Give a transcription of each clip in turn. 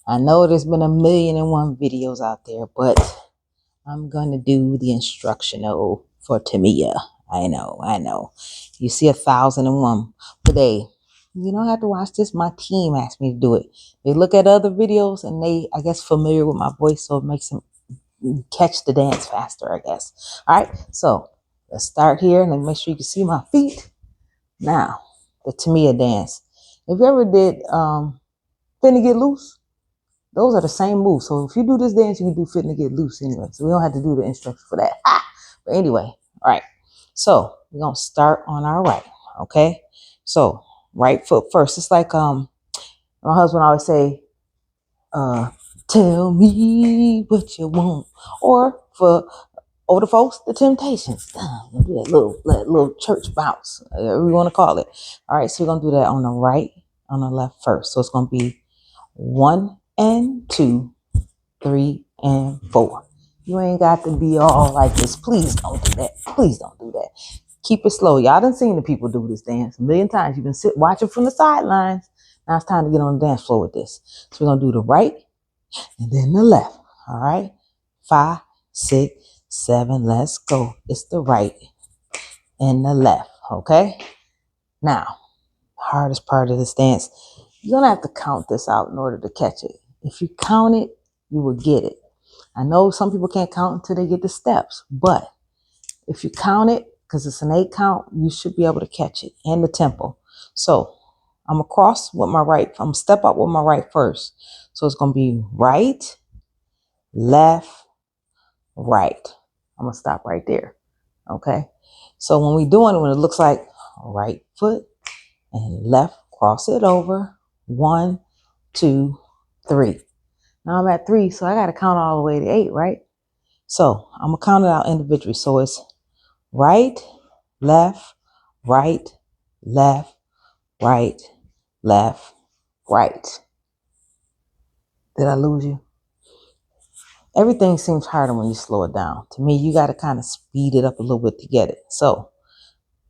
I know there's been 1,000,001 videos out there, but I'm going to do the instructional for Tamia. I know. You see 1,001, but hey, you don't have to watch this. My team asked me to do it. They look at other videos and they, I guess, familiar with my voice, so it makes them catch the dance faster, I guess. All right, so let's start here and make sure you can see my feet. Now, the Tamia dance. If you ever did Finna Get Loose, those are the same moves. So if you do this dance, you can do Finna Get Loose anyway. So we don't have to do the instructions for that. But anyway, all right. So we're gonna start on our right. Okay. So right foot first. It's like my husband always say, tell me what you want. Or for older folks, the Temptations. We'll do that little church bounce, whatever we want to call it. All right, so we're gonna do that on the right, on the left first. So it's gonna be 1 and 2, 3 and 4. You ain't got to be all like this. Please don't do that. Please don't do that. Keep it slow. Y'all done seen the people do this dance 1,000,000 times. You've been watching from the sidelines. Now it's time to get on the dance floor with this. So we're gonna do the right and then the left. All right, 5, 6, 7. Let's go. It's the right and the left. Okay. Now, hardest part of this dance, you're gonna have to count this out in order to catch it. If you count it, you will get it. I know some people can't count until they get the steps, but if you count it, because it's an 8 count, you should be able to catch it and the tempo. So I'm gonna cross with my right. I'm gonna step up with my right first. So it's gonna be right, left, right. I'm gonna stop right there. Okay. So when we're doing it, when it looks like right foot and left, cross it over. 1, 2, 3. Now I'm at 3, so I got to count all the way to 8, right? So I'm going to count it out individually. So it's right, left, right, left, right, left, right. Did I lose you? Everything seems harder when you slow it down. To me, you got to kind of speed it up a little bit to get it. So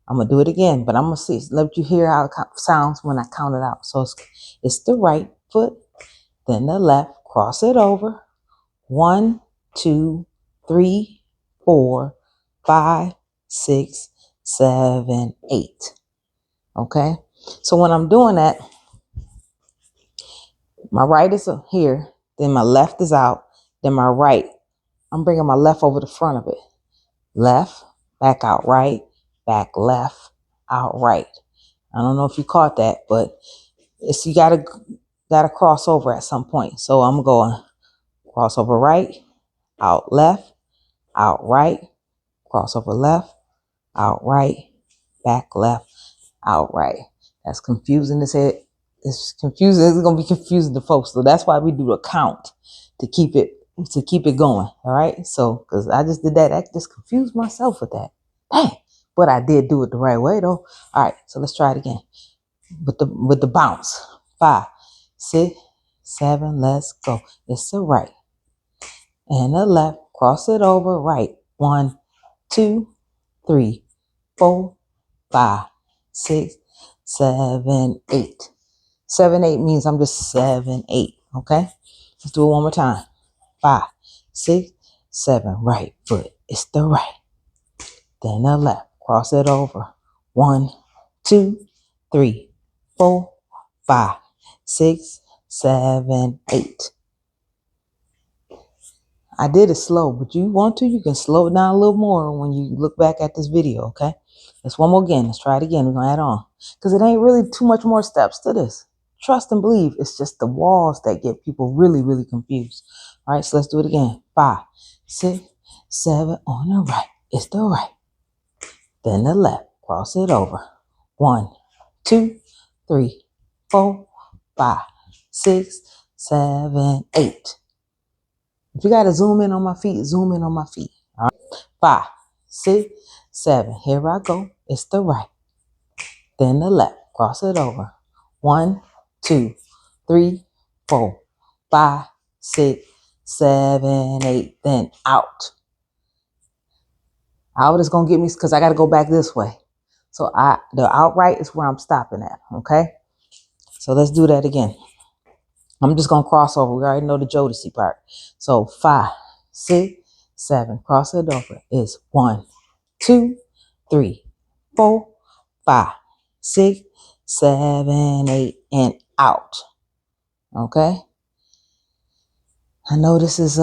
I'm going to do it again, but I'm going to let you hear how it sounds when I count it out. So it's the right foot, then the left, cross it over. 1, 2, 3, 4, 5, 6, 7, 8. Okay. So when I'm doing that, my right is here, then my left is out, then my right, I'm bringing my left over the front of it. Left, back out right, back left, out right. I don't know if you caught that, but you gotta cross over at some point. So I'm going cross over right, out left, out right, cross over left, out right, back left, out right. That's confusing to say. It's confusing. It's gonna be confusing to folks. So that's why we do a count to keep it going. All right. So because I just did that, I just confused myself with that. Dang. But I did do it the right way though. All right. So let's try it again with the bounce. 5, 6, 7. Let's go. It's the right and the left. Cross it over. Right. 1, 2, 3, 4, 5, 6, 7, 8. 7, 8 means I'm just 7, 8. Okay. Let's do it one more time. 5, 6, 7. Right foot. It's the right. Then the left. Cross it over. 1, 2, 3, 4, 5, 6, 7, 8. I did it slow, but you want to, you can slow it down a little more when you look back at this video, okay? Let's one more again. Let's try it again. We're going to add on. Because it ain't really too much more steps to this. Trust and believe. It's just the walls that get people really, really confused. All right, so let's do it again. 5, 6, 7 on the right. It's the right. Then the left. Cross it over. 1, 2, 3, 4, 5, 6, 7, 8. If you got to zoom in on my feet, zoom in on my feet. All right. 5, 6, 7. Here I go. It's the right. Then the left. Cross it over. 1, 2, 3, 4, 5, 6, 7, 8. Then out. Out is going to get me because I got to go back this way. So the outright is where I'm stopping at. Okay. So let's do that again. I'm just gonna cross over. We already know the Jodeci part. So 5, 6, 7. Cross it over. It's 1, 2, 3, 4, 5, 6, 7, 8, and out. Okay. I know this is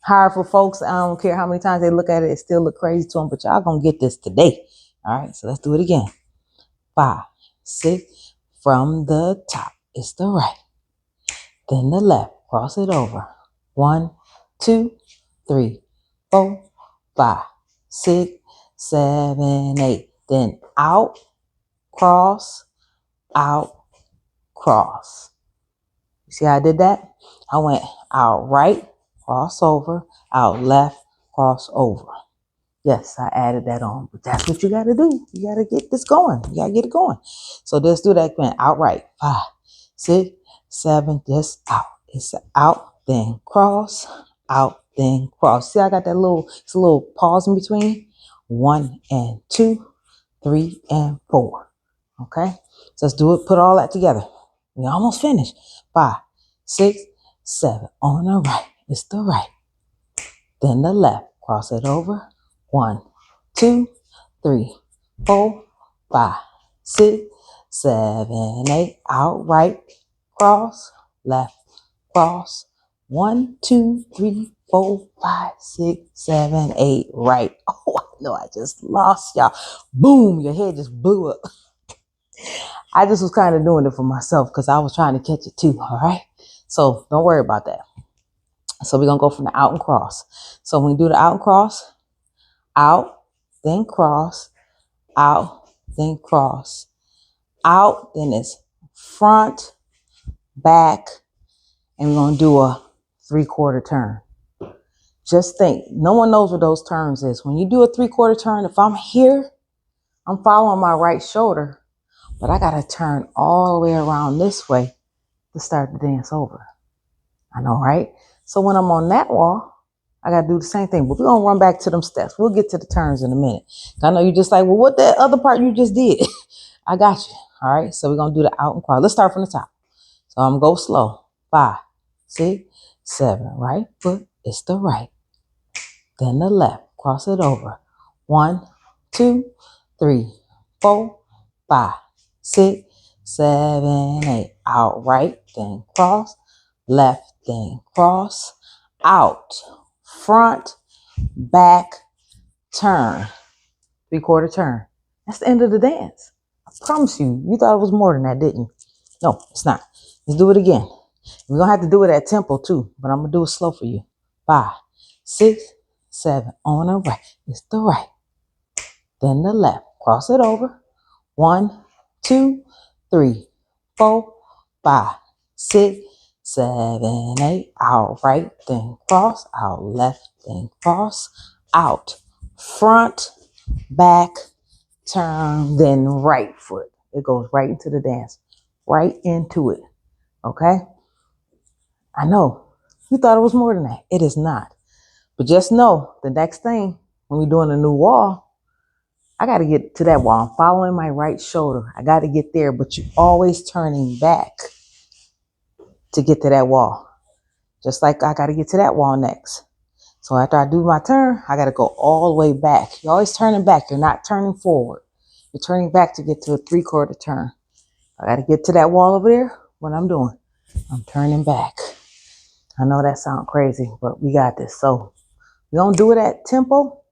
hard for folks. I don't care how many times they look at it, it still look crazy to them, but y'all gonna get this today. All right, so let's do it again. 5, 6, from the top. It's the right. Then the left. Cross it over. 1, 2, 3, 4, 5, 6, 7, 8. Then out, cross, out, cross. You see how I did that? I went out right, cross over, out left, cross over. Yes, I added that on, but that's what you got to do. You got to get this going. You got to get it going. So let's do that again. Out right. 5, 6, 7, just out. It's out, then cross, out, then cross. See, I got that it's a little pause in between. 1 and 2, 3 and 4. Okay, so let's do it. Put all that together. We almost finished. 5, 6, 7. On the right. It's the right. Then the left. Cross it over. 1, 2, 3, 4, 5, 6, 7, 8. Out right. Cross. Left. Cross. 1, 2, 3, 4, 5, 6, 7, 8. Right. Oh, I know I just lost y'all. Boom. Your head just blew up. I just was kind of doing it for myself because I was trying to catch it too. All right. So don't worry about that. So we're going to go from the out and cross. So when we do the out and cross, out, then cross, out, then cross, out, then it's front, back, and we're going to do a 3/4 turn. Just think, no one knows what those turns is. When you do a 3/4 turn, if I'm here, I'm following my right shoulder, but I got to turn all the way around this way to start the dance over. I know, right? So when I'm on that wall, I got to do the same thing, but we're going to run back to them steps. We'll get to the turns in a minute. I know you're just like, well, what that other part you just did? I got you. All right. So we're going to do the out and cross. Let's start from the top. So I'm going to go slow. 5, 6, 7. Right foot. It's the right. Then the left. Cross it over. 1, 2, 3, 4, 5, 6, 7, 8. Out right. Then cross. Left. Then cross. Out. Front. Back. Turn. 3/4 turn. That's the end of the dance. I promise you. You thought it was more than that, didn't you? No, it's not. Let's do it again. We're going to have to do it at tempo too, but I'm going to do it slow for you. 5, 6, 7. On the right. It's the right. Then the left. Cross it over. 1, 2, 3, 4, 5, 6, 7, 8. Out right. Then cross. Out left. Then cross. Out. Front. Back. Turn. Then right foot. It goes right into the dance. Right into it. Okay? I know. You thought it was more than that. It is not. But just know the next thing, when we're doing a new wall, I got to get to that wall. I'm following my right shoulder. I got to get there, but you're always turning back to get to that wall. Just like I got to get to that wall next. So after I do my turn, I got to go all the way back. You're always turning back. You're not turning forward. You're turning back to get to a 3/4 turn. I got to get to that wall over there. What I'm doing, I'm turning back. I know that sounds crazy, but we got this. So we're going to do it at tempo.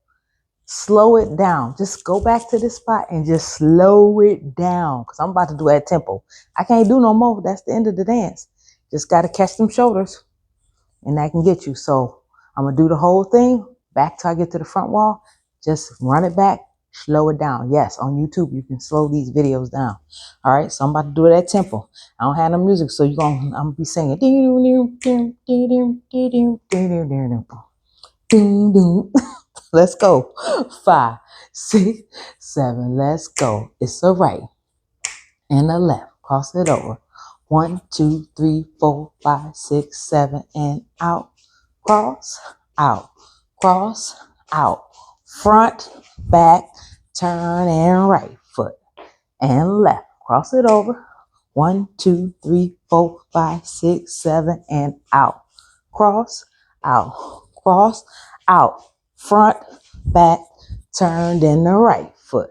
Slow it down. Just go back to this spot and just slow it down because I'm about to do it at tempo. I can't do no more. That's the end of the dance. Just got to catch them shoulders and that can get you. So I'm going to do the whole thing back till I get to the front wall. Just run it back, slow it down. Yes, on YouTube, you can slow these videos down. All right, so I'm about to do it at tempo. I don't have no music, so I'm going to be singing. Let's go. 5, 6, 7. Let's go. It's the right and the left. Cross it over. 1, 2, 3, 4, 5, 6, 7, and out. Cross, out, cross, out. Front, back, turn, and right foot and left. Cross it over. 1, 2, 3, 4, 5, 6, 7, and out. Cross, out, cross, out. Front, back, turn, then the right foot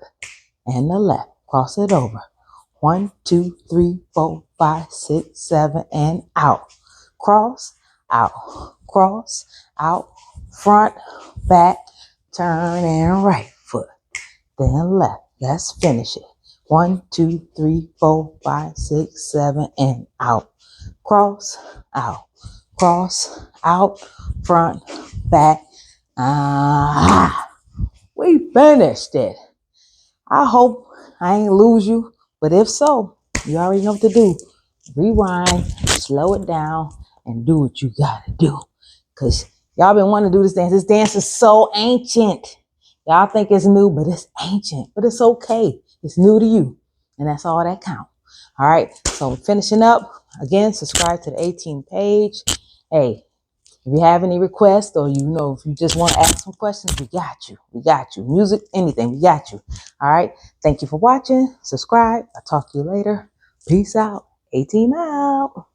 and the left. Cross it over. 1, 2, 3, 4, 5, 6, 7, and out. Cross, out, cross, out. Front, back, turn, and right foot, then left. Let's finish it. 1, 2, 3, 4, 5, 6, 7, and out. Cross, out, cross, out. Front, back. We finished it. I hope I ain't lose you, but if so, you already know what to do. Rewind, slow it down, and do what you gotta do. Cause y'all been wanting to do this dance. This dance is so ancient. Y'all think it's new, but it's ancient. But it's okay. It's new to you. And that's all that counts. All right. So finishing up. Again, subscribe to the A.Y.E page. Hey, if you have any requests or if you just want to ask some questions, we got you. We got you. Music, anything, we got you. All right. Thank you for watching. Subscribe. I'll talk to you later. Peace out. A.Y.E out.